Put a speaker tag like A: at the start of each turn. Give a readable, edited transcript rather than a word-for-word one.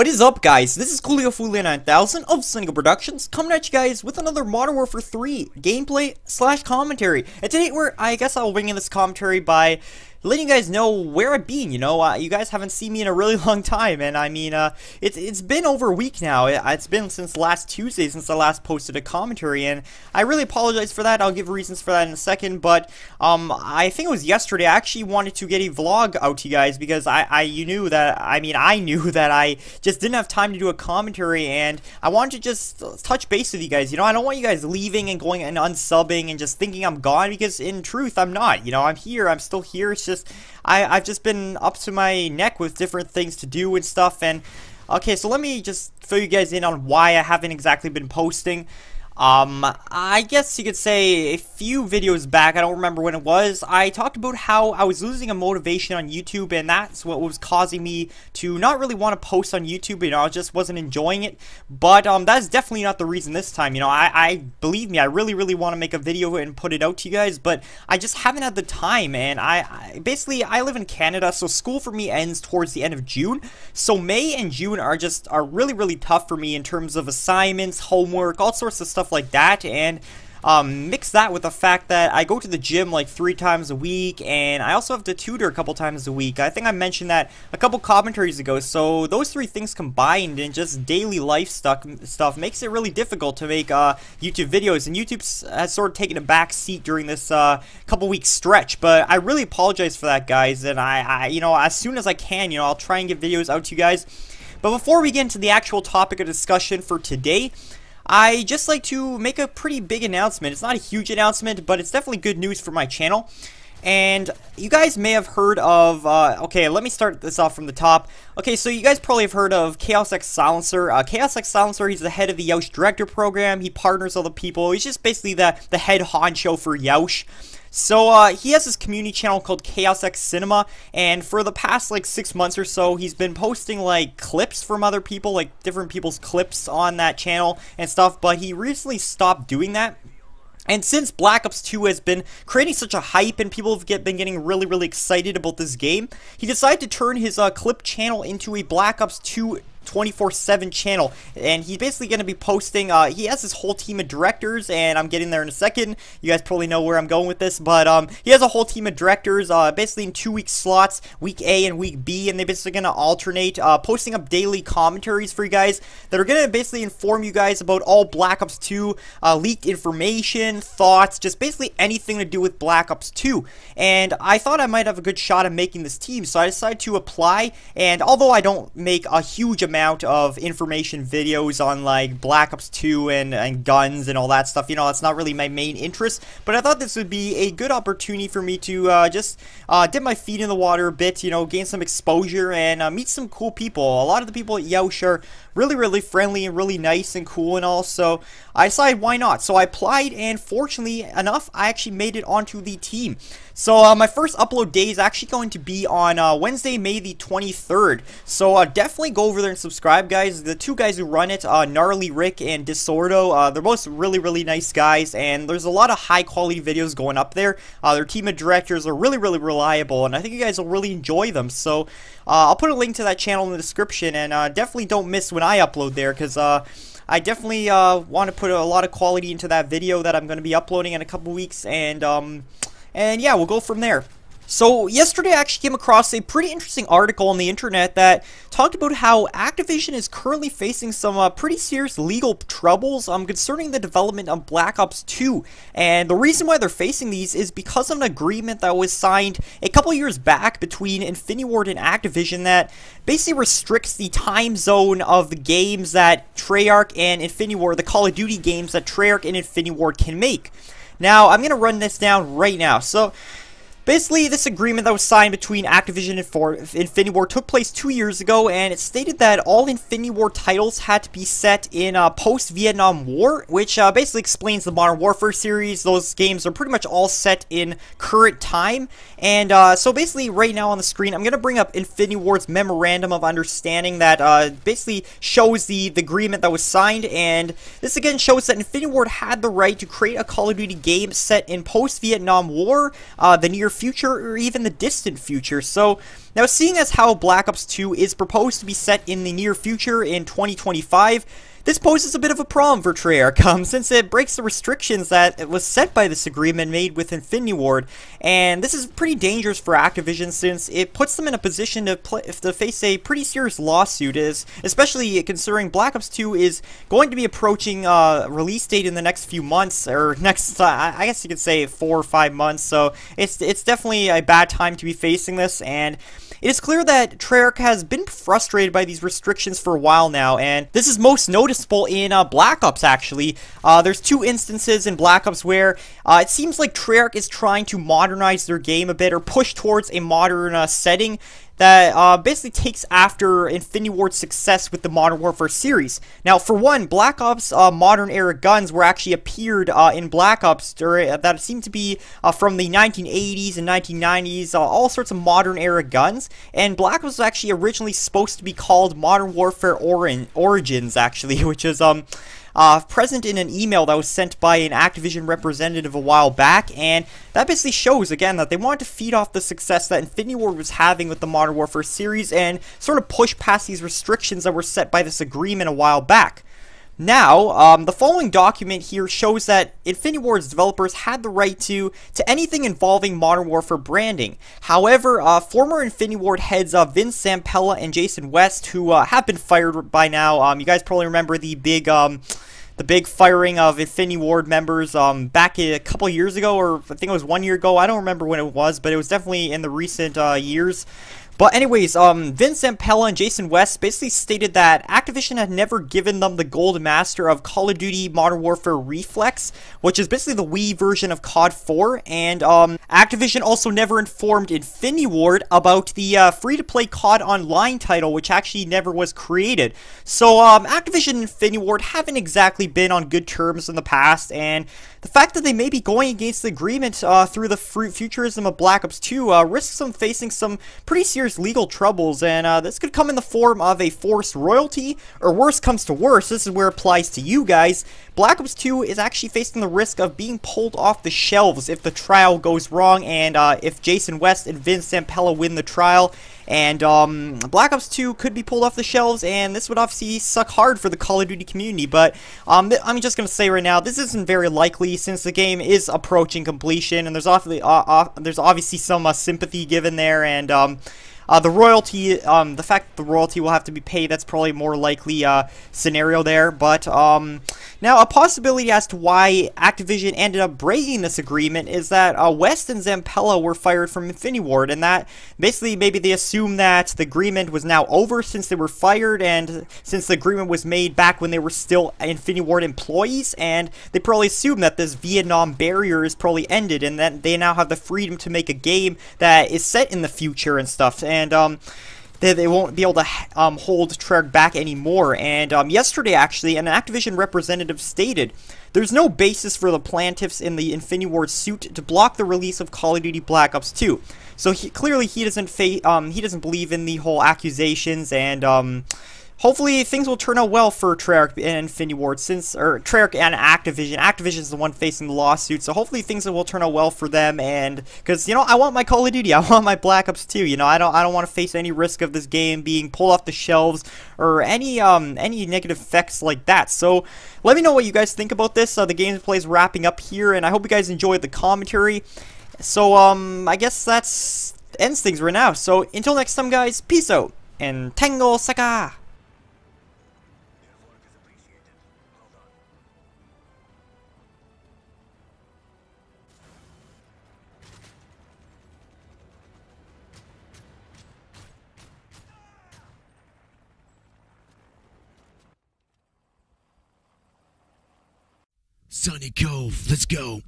A: What is up, guys? This is Coolio9000 of Cynical Productions coming at you guys with another Modern Warfare 3 gameplay / commentary. And today, I guess I'll bring in this commentary by letting you guys know where I've been. You know, you guys haven't seen me in a really long time, and I mean, it's been over a week now. It's been since last Tuesday since I last posted a commentary, and I really apologize for that. I'll give reasons for that in a second, but I think it was yesterday. I actually wanted to get a vlog out to you guys because I knew that I just didn't have time to do a commentary, and I wanted to just touch base with you guys. You know, I don't want you guys leaving and going and unsubbing and just thinking I'm gone, because in truth I'm not. You know, I'm here. I'm still here. It's just I've just been up to my neck with different things to do and stuff. And okay, so let me just fill you guys in on why I haven't exactly been posting. I guess you could say a few videos back, I don't remember when it was, I talked about how I was losing a motivation on YouTube, and that's what was causing me to not really want to post on YouTube. You know, I just wasn't enjoying it. But that's definitely not the reason this time. You know, I believe me, I really want to make a video and put it out to you guys, but I just haven't had the time. And I basically live in Canada, so school for me ends towards the end of June. So May and June are really tough for me in terms of assignments, homework, all sorts of stuff like that. And mix that with the fact that I go to the gym like 3 times a week, and I also have to tutor a couple times a week. I think I mentioned that a couple commentaries ago. So those 3 things combined and just daily life stuff makes it really difficult to make YouTube videos, and YouTube has sort of taken a back seat during this couple week stretch. But I really apologize for that, guys, and I you know, as soon as I can, you know, I'll try and get videos out to you guys. But before we get into the actual topic of discussion for today, I just like to make a pretty big announcement. It's not a huge announcement, but it's definitely good news for my channel. And you guys may have heard of, okay, let me start this off from the top. Okay, so you guys probably have heard of Chaos X Silencer. Chaos X Silencer, he's the head of the Yoush Director Program. He partners other people. He's just basically the head honcho for Yoush. So, he has this community channel called CodBlackOps2Cinema, and for the past, like, 6 months or so, he's been posting, like, clips from other people, like, different people's clips on that channel and stuff, but he recently stopped doing that. And since Black Ops 2 has been creating such a hype and people have been getting really excited about this game, he decided to turn his clip channel into a Black Ops 2 24/7 channel, and he's basically going to be posting, he has his whole team of directors, and I'm getting there in a second. You guys probably know where I'm going with this, but he has a whole team of directors, basically in 2-week slots, week A and week B, and they're basically going to alternate, posting up daily commentaries for you guys that are going to basically inform you guys about all Black Ops 2 leaked information, thoughts, just basically anything to do with Black Ops 2. And I thought I might have a good shot at making this team, so I decided to apply. And although I don't make a huge amount of information videos on like Black Ops 2 and guns and all that stuff, you know, that's not really my main interest, but I thought this would be a good opportunity for me to just dip my feet in the water a bit, you know, gain some exposure and meet some cool people. A lot of the people at Yoush are really friendly and really nice and cool and all, so I decided why not. So I applied, and fortunately enough, I actually made it onto the team. So my first upload day is actually going to be on Wednesday, May the 23rd. So definitely go over there and subscribe, guys. The 2 guys who run it, Gnarly Rick and Disordo, they're both really nice guys, and there's a lot of high quality videos going up there. Their team of directors are really reliable, and I think you guys will really enjoy them. So I'll put a link to that channel in the description, and definitely don't miss when I upload there, because I definitely want to put a lot of quality into that video that I'm going to be uploading in a couple weeks, and yeah, we'll go from there. So yesterday I actually came across a pretty interesting article on the internet that talked about how Activision is currently facing some pretty serious legal troubles concerning the development of Black Ops 2. And the reason why they're facing these is because of an agreement that was signed a couple years back between Infinity Ward and Activision that basically restricts the time zone of the games that Treyarch and Infinity Ward, the Call of Duty games that Treyarch and Infinity Ward can make. Now, I'm going to run this down right now. So basically, this agreement that was signed between Activision and Infinity Ward took place 2 years ago, and it stated that all Infinity Ward titles had to be set in post-Vietnam War, which basically explains the Modern Warfare series. Those games are pretty much all set in current time. And so basically, right now on the screen, I'm going to bring up Infinity Ward's Memorandum of Understanding that basically shows the agreement that was signed. And this again shows that Infinity Ward had the right to create a Call of Duty game set in post-Vietnam War, the near future, or even the distant future. So Now, seeing as how Black Ops 2 is proposed to be set in the near future in 2025, this poses a bit of a problem for Treyarch, since it breaks the restrictions that was set by this agreement made with Infinity Ward, and this is pretty dangerous for Activision since it puts them in a position to face a pretty serious lawsuit, especially considering Black Ops 2 is going to be approaching release date in the next few months, or next, I guess you could say 4 or 5 months, so it's definitely a bad time to be facing this, and it is clear that Treyarch has been frustrated by these restrictions for a while now, and this is most noticeable in Black Ops, actually. There's 2 instances in Black Ops where it seems like Treyarch is trying to modernize their game a bit, or push towards a modern setting that basically takes after Infinity Ward's success with the Modern Warfare series. Now, for one, Black Ops modern era guns were actually appeared in Black Ops that seemed to be from the 1980s and 1990s, all sorts of modern era guns. And Black Ops was actually originally supposed to be called Modern Warfare Origins, actually, which is present in an email that was sent by an Activision representative a while back, and that basically shows, again, that they wanted to feed off the success that Infinity Ward was having with the Modern Warfare series and sort of push past these restrictions that were set by this agreement a while back. Now, the following document here shows that Infinity Ward's developers had the right to anything involving Modern Warfare branding. However, former Infinity Ward heads Vince Zampella and Jason West, who have been fired by now, you guys probably remember the big firing of Infinity Ward members back a couple years ago, or I think it was 1 year ago. I don't remember when it was, but it was definitely in the recent years. But anyways, Vince Zampella and Jason West basically stated that Activision had never given them the Gold Master of Call of Duty Modern Warfare Reflex, which is basically the Wii version of COD 4, and Activision also never informed Infinity Ward about the free-to-play COD Online title, which actually never was created. So Activision and Infinity Ward haven't exactly been on good terms in the past, and the fact that they may be going against the agreement through the futurism of Black Ops 2 risks them facing some pretty serious legal troubles, and this could come in the form of a forced royalty, or worse comes to worse, this is where it applies to you guys. Black Ops 2 is actually facing the risk of being pulled off the shelves if the trial goes wrong, and if Jason West and Vince Zampella win the trial, and Black Ops 2 could be pulled off the shelves, and this would obviously suck hard for the Call of Duty community. But I'm just going to say right now, this isn't very likely since the game is approaching completion, and there's obviously some sympathy given there, and the royalty, the fact that the royalty will have to be paid, that's probably a more likely scenario there. But now, a possibility as to why Activision ended up breaking this agreement is that West and Zampella were fired from Infinity Ward, and that basically maybe they assumed that the agreement was now over since they were fired, and since the agreement was made back when they were still Infinity Ward employees, and they probably assumed that this Vietnam barrier is probably ended, and that they now have the freedom to make a game that is set in the future and stuff, and they won't be able to hold Treyarch back anymore. And yesterday, actually, an Activision representative stated there's no basis for the plaintiffs in the Infinity Ward suit to block the release of Call of Duty Black Ops 2. So clearly he doesn't believe in the whole accusations, and hopefully things will turn out well for Treyarch and Infinity Ward, Treyarch and Activision. Activision's the one facing the lawsuit, so hopefully things will turn out well for them. And because, you know, I want my Call of Duty, I want my Black Ops 2. You know, I don't want to face any risk of this game being pulled off the shelves or any negative effects like that. So let me know what you guys think about this. The gameplay is wrapping up here, and I hope you guys enjoyed the commentary. So I guess that's ends things right now. So until next time, guys, peace out and Tango Saka.
B: Sunny Cove, let's go.